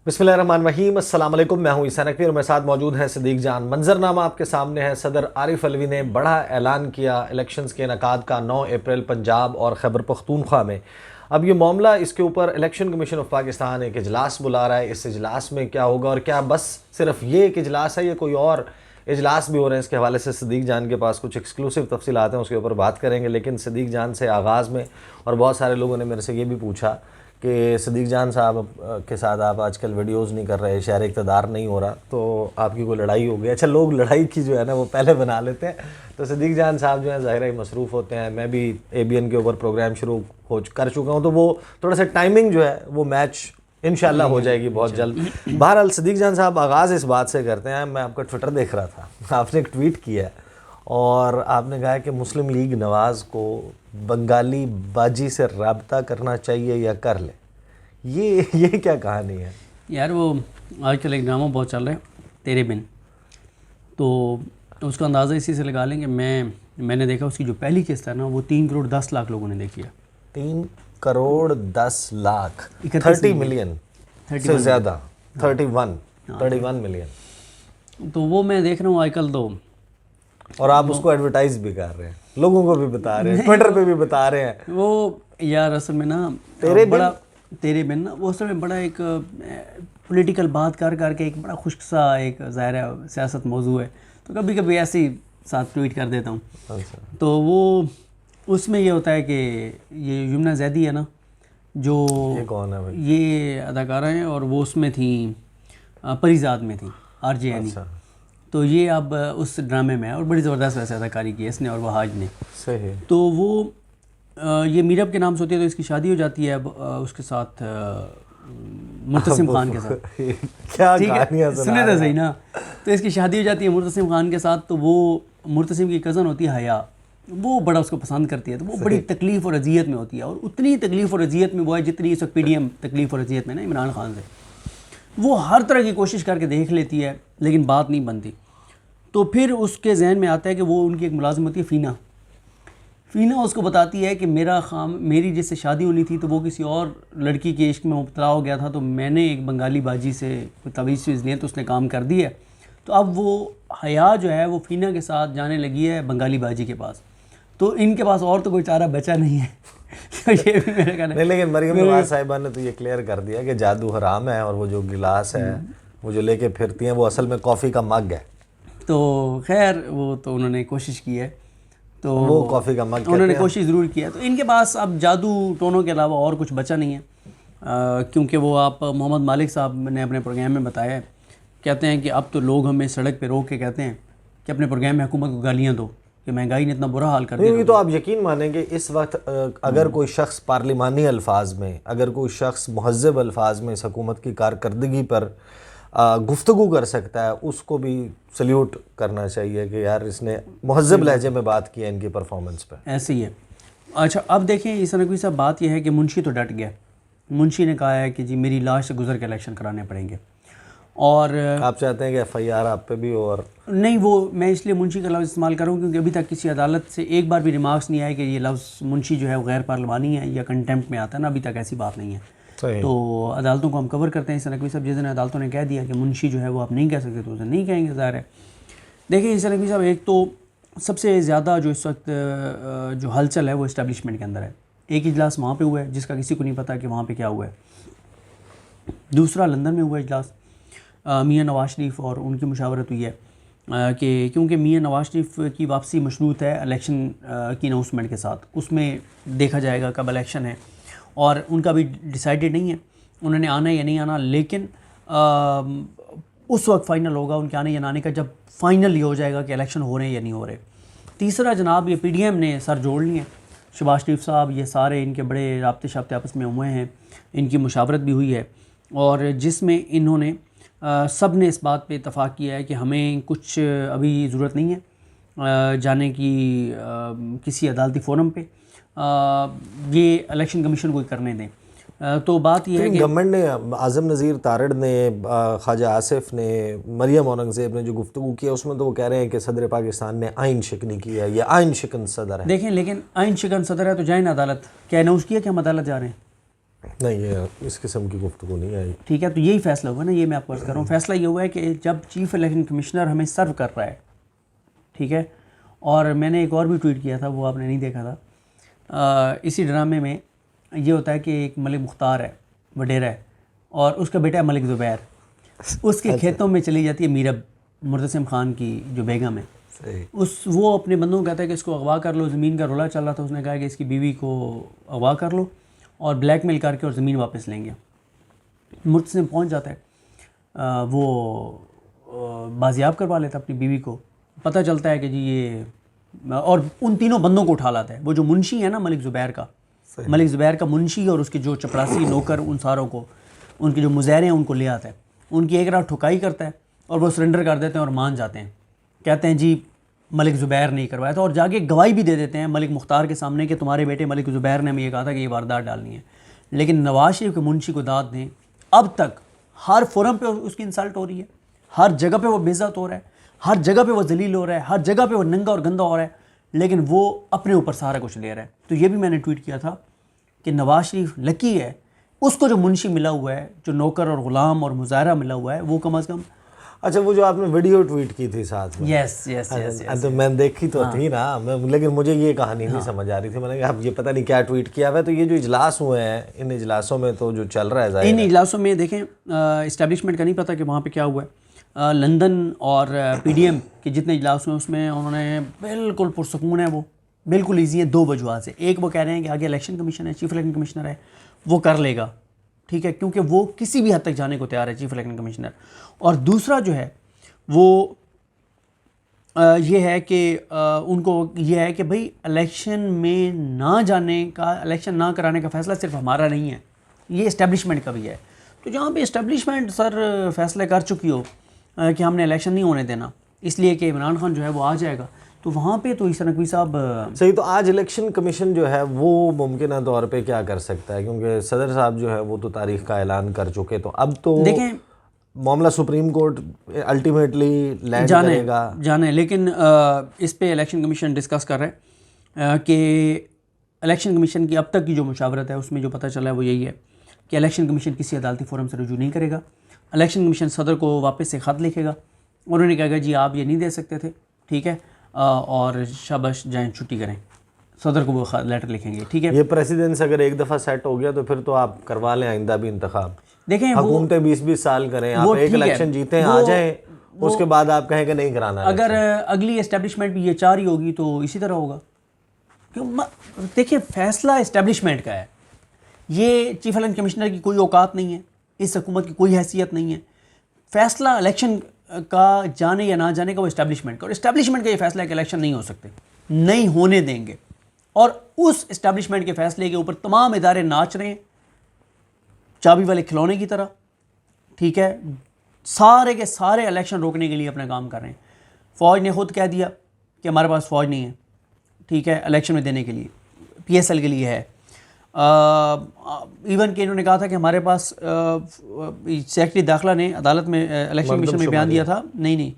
बिस्मिल्लाहिर्रहमानिर्रहीम, अस्सलाम वालेकुम। मैं हूं ईसा नकवी और मेरे साथ मौजूद हैं सदीक जान। मंजरनामा आपके सामने है। सदर आरिफ अलवी ने बड़ा ऐलान किया इलेक्शंस के इनेकाद का 9 अप्रैल पंजाब और खैबर पख्तूनख्वा में। अब ये मामला, इसके ऊपर इलेक्शन कमीशन ऑफ पाकिस्तान एक इजलास बुला रहा है। इस इजलास में क्या होगा और क्या बस सिर्फ ये एक इजलास है या कोई और इजलास भी हो रहे हैं, इसके हवाले से सदीक जान के पास कुछ एक्सक्लूसिव तफसीलात हैं, उसके ऊपर बात करेंगे। लेकिन सदीक जान से आगाज़ में, और बहुत सारे लोगों ने मेरे से ये भी पूछा कि सदीक जान साहब के साथ आप आजकल वीडियोस नहीं कर रहे, शहर इक़्तिदार नहीं हो रहा, तो आपकी कोई लड़ाई हो गई। अच्छा, लोग लड़ाई की जो है ना वो पहले बना लेते हैं। तो सदीक जान साहब जो है ज़ाहिर है मसरूफ़ होते हैं। मैं भी ABN के ऊपर प्रोग्राम शुरू कर चुका हूँ, तो वो थोड़ा सा टाइमिंग जो है वो मैच इंशाल्लाह हो जाएगी बहुत जल्द। बहरहाल सदीक जान साहब, आगाज़ इस बात से करते हैं। मैं आपका ट्विटर देख रहा था, आपने एक ट्वीट किया है और आपने कहा कि मुस्लिम लीग नवाज़ को बंगाली बाजी से रब्ता करना चाहिए या कर ले। ये क्या कहानी है यार? वो आजकल एक ड्रामा बहुत चल रहा है, तेरे बिन। तो उसका अंदाज़ा इसी से लगा लेंगे। मैंने देखा उसकी जो पहली किस्त है ना, वो 3 करोड़ 10 लाख लोगों ने देखी है। 3 करोड़ 10 लाख 30 मिलियन से ज़्यादा, 31 मिलियन। तो वो मैं देख रहा हूँ आजकल। तो और आप उसको एडवर्टाइज भी कर रहे हैं, लोगों को भी बता रहे हैं, ट्विटर पे भी बता रहे हैं। वो यार असल में ना तेरे बिन ना, वो असल में बड़ा एक पॉलिटिकल बात करके एक बड़ा खुश्क सा एक ज़ाहिर है सियासत मौजू है, तो कभी कभी ऐसे ही साथ ट्वीट कर देता हूँ। अच्छा। तो वो उसमें ये होता है कि ये यमुना जैदी है ना, जो ये कौन है भाई? ये अदाकारा हैं और वो उसमें थी, परिजाद में थी, RJ यानी। अच्छा। तो ये अब उस ड्रामे में है और बड़ी ज़बरदस्त वैसे अदाकारी की है इसने और वहाज ने। सही। तो वो ये मीरब के नाम से होती है, तो इसकी शादी हो जाती है अब उसके साथ, मुर्तसिम खान के साथ। क्या ठीक कहानियां है, सुना सुने तो रहे सही ना। तो इसकी शादी हो जाती है मुर्तसिम खान के साथ। तो वो मुर्तसिम की कज़न होती है हया, वो बड़ा उसको पसंद करती है। तो वो बड़ी तकलीफ़ और अजियत में होती है, और उतनी तकलीफ़ और अजियत में वो है जितनी इस वक्त PDM तकलीफ़ और अजियत में ना इमरान खान से। वो हर तरह की कोशिश करके देख लेती है लेकिन बात नहीं बनती। तो फिर उसके जहन में आता है कि वो उनकी एक मुलाजिम होती है फ़ीना उसको बताती है कि मेरी जिससे शादी होनी थी तो वो किसी और लड़की के इश्क में मुब्तला हो गया था, तो मैंने एक बंगाली बाजी से तवीज़ लिए तो उसने काम कर दी है। तो अब वो हया जो है वो फ़ीना के साथ जाने लगी है बंगाली बाजी के पास। तो इनके पास और तो कोई चारा बचा नहीं है। तो ये भी मेरे कहना नहीं, लेकिन मरियम नवाज साहिबा ने तो ये क्लियर कर दिया कि जादू हराम है, और वो जो गिलास है वो जो लेके फिरती हैं वो असल में कॉफ़ी का मग है। तो खैर वो तो उन्होंने कोशिश की है, तो वो कॉफ़ी का मग उन्होंने कोशिश ज़रूर किया। तो इनके पास अब जादू टोनों के अलावा और कुछ बचा नहीं है, क्योंकि वो आप मोहम्मद मालिक साहब ने अपने प्रोग्राम में बताया है, कहते हैं कि अब तो लोग हमें सड़क पे रोक के कहते हैं कि अपने प्रोग्राम में हुकूमत को गालियाँ दो कि महंगाई ने इतना बुरा हाल कर दिया। तो आप यकीन मानेंगे इस वक्त अगर कोई शख्स पार्लिमानी अल्फाज में, अगर कोई शख्स महज़ब अल्फाज में इस हुकूमत की कारकर्दगी पर गुफ्तगू कर सकता है, उसको भी सल्यूट करना चाहिए कि यार इसने महज़ब लहजे में बात की है इनकी परफॉर्मेंस पे। ऐसे ही है। अच्छा, अब देखें ईसा नकवी साहब, बात यह है कि मुंशी तो डट गया। मुंशी ने कहा है कि जी मेरी लाश से गुजर के इलेक्शन कराने पड़ेंगे। और आप चाहते हैं कि FIR आप पे भी हो? और नहीं, वो मैं इसलिए मुंशी का लफ्ज़ इस्तेमाल करूँ क्योंकि अभी तक किसी अदालत से एक बार भी रिमार्क्स नहीं आया कि ये लफ्ज़ मुंशी जो है वो गैर पार्लिमानी है या कंटेम्प्ट में आता है ना, अभी तक ऐसी बात नहीं है। तो अदालतों को हम कवर करते हैं। ईसा नकवी साहब, जिस दिन अदालतों ने कह दिया कि मुंशी जो है वो आप नहीं कह सकते, तो उसे नहीं कहेंगे, ज़ाहिर है। देखिए ईसा नकवी साहब, एक तो सबसे ज़्यादा जो इस वक्त जो हलचल है वो इस्टेब्लिशमेंट के अंदर है। एक इजलास वहाँ पे हुआ है जिसका किसी को नहीं पता कि वहाँ पे क्या हुआ है। दूसरा लंदन में हुआ इजलास, मियाँ नवाज शरीफ और उनकी मुशावरत हुई है कि क्योंकि मियाँ नवाज शरीफ की वापसी मशरूत है इलेक्शन की अनाउंसमेंट के साथ, उसमें देखा जाएगा कब इलेक्शन है, और उनका भी डिसाइडेड नहीं है उन्होंने आना या नहीं आना। लेकिन उस वक्त फ़ाइनल होगा उनके आने या ना आने का जब फाइनल ये हो जाएगा कि इलेक्शन हो रहे हैं या नहीं हो रहे। तीसरा जनाब, ये PDM ने सर जोड़ लिए, शहबाज शरीफ साहब, ये सारे इनके बड़े राब्ते शाब्ते आपस में हुए हैं, इनकी मुशावरत भी हुई है, और जिसमें इन्होंने सब ने इस बात पे इत्तफ़ाक़ किया है कि हमें कुछ अभी ज़रूरत नहीं है जाने की किसी अदालती फ़ोरम पे, ये इलेक्शन कमीशन को करने दें। तो बात यह है कि गवर्नमेंट ने, आज़म नज़ीर तारड़ ने, ख्वाजा आसिफ ने, मरियम औरंगज़ेब ने जो गुफ्तगू किया उसमें तो वो कह रहे हैं कि सदर पाकिस्तान ने आइन शिकनी की है, ये आइन शिकन सदर है। देखें, लेकिन आइन शिकन सदर है तो जाए ना अदालत। क्या अनाउंस किया कि हम अदालत जा रहे हैं? नहीं, ये इस किस्म की गुफ्तगू नहीं आई। ठीक है, तो यही फैसला हुआ ना, ये मैं आपको अर्ज़ कर रहा हूँ। फैसला ये हुआ है कि जब चीफ इलेक्शन कमिश्नर हमें सर्व कर रहा है, ठीक है, और मैंने एक और भी ट्वीट किया था, वो आपने नहीं देखा था। इसी ड्रामे में ये होता है कि एक मलिक मुख्तार है, वडेरा है, और उसका बेटा है मलिक ज़ुबैर। उसके खेतों में चली जाती है मीरब, मुर्तसिम खान की जो बेगम है। वो अपने बंदों को कहता है कि इसको अगवा कर लो, ज़मीन का रोला चल रहा था, उसने कहा कि इसकी बीवी को अगवा कर लो और ब्लैकमेल करके और ज़मीन वापस लेंगे। मुर्तसिम पहुंच जाता है, वो बाजियाब करवा लेता अपनी बीवी को। पता चलता है कि जी ये, और उन तीनों बंदों को उठा लाता है। वो जो मुंशी है ना मलिक ज़ुबैर का मुंशी और उसके जो चपरासी नौकर, उन सारों को, उनके जो मुज़ैरे हैं उनको ले आता है, उनकी एक रात ठुकाई करता है और वो सरेंडर कर देते हैं और मान जाते हैं। कहते हैं जी मलिक ज़ुबैर नहीं करवाया था, और जाके गवाही भी दे देते हैं मलिक मुख्तार के सामने कि तुम्हारे बेटे मलिक ज़ुबैर ने हमें ये कहा था कि ये वारदात डालनी है। लेकिन नवाज शरीफ के मुंशी को दाद दें, अब तक हर फोरम पे उसकी इंसल्ट हो रही है, हर जगह पे वो बेइज्जत हो रहा है, हर जगह पे वो जलील हो रहा है, हर जगह पे वो नंगा और गंदा हो रहा है, लेकिन वो अपने ऊपर सारा कुछ ले रहा है। तो ये भी मैंने ट्वीट किया था कि नवाज शरीफ लकी है, उसको जो मुंशी मिला हुआ है, जो नौकर और ग़ुलाम और मुज़ाहरा मिला हुआ है, वो कम अज़ कम। अच्छा, वो जो आपने वीडियो ट्वीट की थी साथ में, यस, तो मैं देखी तो थी ना, लेकिन मुझे ये कहानी नहीं समझ आ रही थी। मैंने कहा अब ये पता नहीं क्या ट्वीट किया हुआ है। तो ये जो इजलास हुए हैं, इन इजलासों में तो जो चल रहा है, इन इजलासों में देखें, इस्टेब्लिशमेंट का नहीं पता कि वहाँ पे क्या हुआ है। लंदन और PDM के जितने इजलास हुए उसमें उन्होंने बिल्कुल पुरसकून है, वो बिल्कुल ईजी है, 2 वजूहात से। एक, वो कह रहे हैं कि आगे इलेक्शन कमीशन है, चीफ इलेक्शन कमिश्नर है, वो कर लेगा, ठीक है, क्योंकि वो किसी भी हद तक जाने को तैयार है चीफ इलेक्शन कमिश्नर। और दूसरा जो है वो ये है कि उनको ये है कि भाई इलेक्शन में ना जाने का, इलेक्शन ना कराने का फ़ैसला सिर्फ हमारा नहीं है, ये इस्टेब्लिशमेंट का भी है। तो जहाँ पे इस्टेब्लिशमेंट सर फैसले कर चुकी हो कि हमने इलेक्शन नहीं होने देना इसलिए कि इमरान खान जो है वो आ जाएगा, तो वहाँ पे तो ईसा नकवी साहब सही। तो आज इलेक्शन कमीशन जो है वो मुमकिन तौर पे क्या कर सकता है, क्योंकि सदर साहब जो है वो तो तारीख का ऐलान कर चुके, तो अब तो देखें मामला सुप्रीम कोर्ट अल्टीमेटली लैंड करेगा। लेकिन इस पे इलेक्शन कमीशन डिस्कस कर रहे हैं कि इलेक्शन कमीशन की अब तक की जो मुशावरत है उसमें जो पता चला है वो यही है कि इलेक्शन कमीशन किसी अदालती फोरम से रुजू नहीं करेगा। इलेक्शन कमीशन सदर को वापस से ख़त लिखेगा, उन्होंने कहा जी आप ये नहीं दे सकते थे, ठीक है, और शाबाश जाएं छुट्टी करें, सदर को वो लेटर लिखेंगे, ठीक है। ये प्रेसिडेंस अगर एक दफ़ा सेट हो गया तो फिर तो आप करवा लें आइंदा भी इंतखाब। देखें हुकूमतें 20-20 साल करें, आप एक इलेक्शन जीते आ जाएं, उसके बाद आप कहें कि नहीं कराना। अगर अगली एस्टेब्लिशमेंट भी ये 4 ही होगी तो इसी तरह होगा। क्यों? देखिए फ़ैसला एस्टेब्लिशमेंट का है, ये चीफ इलेक्शन कमिश्नर की कोई औकात नहीं है, इस हुकूमत की कोई हैसियत नहीं है। फ़ैसला इलेक्शन का जाने या ना जाने का वो इस्टेब्लिशमेंट का, और इस्टेब्लिशमेंट का ये फ़ैसला है कि इलेक्शन नहीं हो सकते, नहीं होने देंगे, और उस इस्टेब्लिशमेंट के फ़ैसले के ऊपर तमाम इदारे नाच रहे हैं चाबी वाले खिलौने की तरह, ठीक है। सारे के सारे इलेक्शन रोकने के लिए अपना काम कर रहे हैं। फ़ौज ने खुद कह दिया कि हमारे पास फ़ौज नहीं है, ठीक है, इलेक्शन में देने के लिए, PSL के लिए है। इवन कि इन्होंने कहा था कि हमारे पास सेक्रेटरी दाखिला ने अदालत में इलेक्शन कमीशन में बयान दिया था, नहीं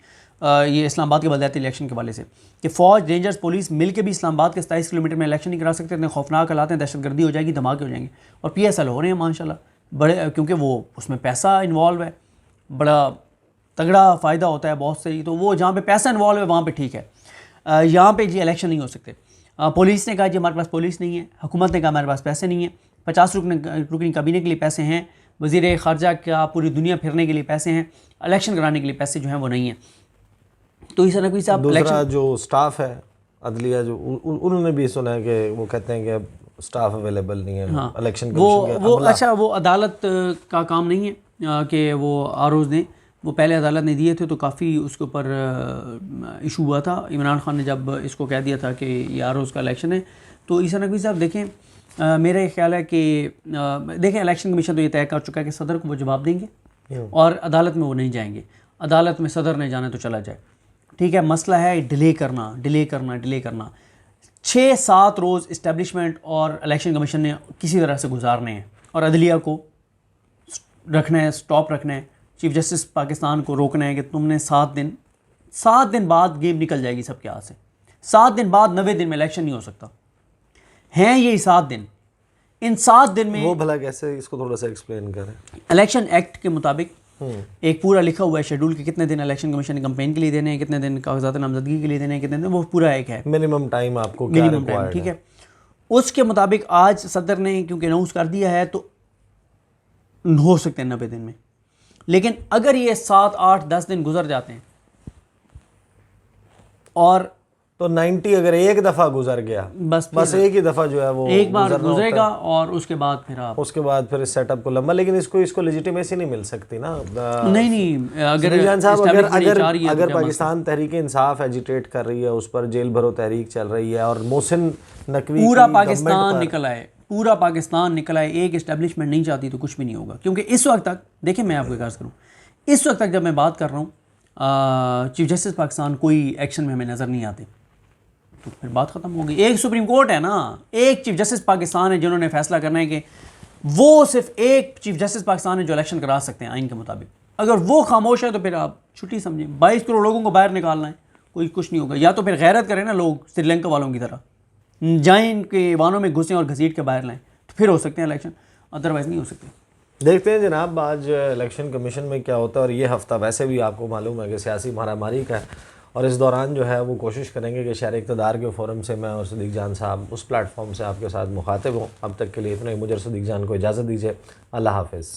ये इस्लामाबाद के बलदियाती इलेक्शन के वाले से, कि फ़ौज, रेंजर्स, पुलिस मिल के भी इस्लामाबाद के 27 किलोमीटर में इलेक्शन नहीं करा सकते, इतने खौफनाक हालात हैं, दहशतगर्दी हो जाएगी, धमाके हो जाएंगे। और PSL हो रहे हैं माशाल्लाह बड़े, क्योंकि वो उसमें पैसा इन्वॉल्व है, बड़ा तगड़ा फ़ायदा होता है बहुत से, तो वो जहाँ पे पैसा इन्वॉल्व है वहाँ पे ठीक है। यहाँ पे जी इलेक्शन नहीं हो सकते। पुलिस ने कहा जी हमारे पास पुलिस नहीं है, हुकूमत ने कहा हमारे पास पैसे नहीं है, 50 रुकनी काबीने के लिए पैसे हैं, वज़ीर ख़ारजा का पूरी दुनिया फिरने के लिए पैसे हैं, इलेक्शन कराने के लिए पैसे जो हैं वो नहीं है। तो ईसा नकवी साहब, दूसरा जो स्टाफ है अदलिया, जो उन्होंने भी सुना है कि वो कहते हैं कि स्टाफ अवेलेबल नहीं है। हाँ, इलेक्शन वो अच्छा, वो अदालत का काम नहीं है कि वो आरोज़ दें, वो पहले अदालत ने दिए थे तो काफ़ी उसके ऊपर इशू हुआ था। इमरान खान ने जब इसको कह दिया था कि ये आरोज़ का इलेक्शन है, तो ईसा नकवी साहब देखें, मेरा ये ख्याल है कि देखें इलेक्शन कमीशन तो ये तय कर चुका है कि सदर को वो जवाब देंगे और अदालत में वो नहीं जाएंगे। अदालत में सदर ने जाने तो चला जाए, ठीक है। मसला है डिले करना। 6-7 रोज़ इस्टेब्लिशमेंट और इलेक्शन कमीशन ने किसी तरह से गुजारने हैं, और अदलिया को रखना है, स्टॉप रखना है, चीफ जस्टिस पाकिस्तान को रोकना है कि तुमने 7 दिन बाद गेम निकल जाएगी सबके हाथ से। 7 दिन बाद 90 दिन में इलेक्शन नहीं हो सकता। हैं ये 7 दिन, इन 7 दिन में वो भला कैसे, इसको थोड़ा सा एक्सप्लेन करें। इलेक्शन एक्ट के मुताबिक एक पूरा लिखा हुआ है शेड्यूल के कितने दिन इलेक्शन कमीशन ने कैंपेन के लिए देने हैं, कितने दिन कागजात नामजदगी के लिए देने हैं, कितने दिन, वो पूरा एक है मिनिमम टाइम आपको क्या मिनिमम टाइम, रिक्वायर्ड ठीक है। उसके मुताबिक आज सदर ने क्योंकि अनाउंस कर दिया है तो हो सकते हैं 90 दिन में, लेकिन अगर ये 7, 8, 10 दिन गुजर जाते हैं और तो 90 अगर एक दफ़ा गुजर गया, बस एक ही दफ़ा जो है वो एक बार गुजरेगा और उसके बाद फिर आप उसके बाद फिर इस सेटअप को लंबा, लेकिन इसको लेजिटिमेसी नहीं मिल सकती ना। नहीं अगर अगर पाकिस्तान तहरीक इंसाफ एजिटेट कर रही है, उस पर जेल भरो तहरीक चल रही है और मोहसिन नकवी पूरा पाकिस्तान निकल आए, पूरा पाकिस्तान निकल आए, एक इस्टेब्लिशमेंट नहीं चाहती तो कुछ भी नहीं होगा। क्योंकि इस वक्त तक देखिए, मैं आपको एक अर्ज़ करूँ, इस वक्त तक जब मैं बात कर रहा हूँ चीफ जस्टिस पाकिस्तान कोई एक्शन में हमें नज़र नहीं आते, तो फिर बात ख़त्म हो गई। एक सुप्रीम कोर्ट है ना, एक चीफ जस्टिस पाकिस्तान है जिन्होंने फैसला करना है कि वो सिर्फ एक चीफ जस्टिस पाकिस्तान है जो इलेक्शन करा सकते हैं आइन के मुताबिक। अगर वो खामोश है तो फिर आप छुट्टी समझें। 22 करोड़ लोगों को बाहर निकालना है, कोई कुछ नहीं होगा। या तो फिर गैरत करें ना लोग, श्रीलंका वालों की तरह जाएं, इनके वानों में घुसें और घसीट के बाहर लाएं, तो फिर हो सकते हैं इलेक्शन, अदरवाइज़ नहीं हो सकते। देखते हैं जनाब आज इलेक्शन कमीशन में क्या होता है। और ये हफ़्ता वैसे भी आपको मालूम है कि सियासी मारामारी का है, और इस दौरान जो है वो कोशिश करेंगे कि शहर इक़्तिदार के फोरम से मैं और सदीक़ जान साहब उस प्लेटफॉर्म से आपके साथ मुखातिब हूँ। अब तक के लिए इतना ही, मुझे सदीक़ जान को इजाज़त दीजिए। अल्लाह हाफ़िज़।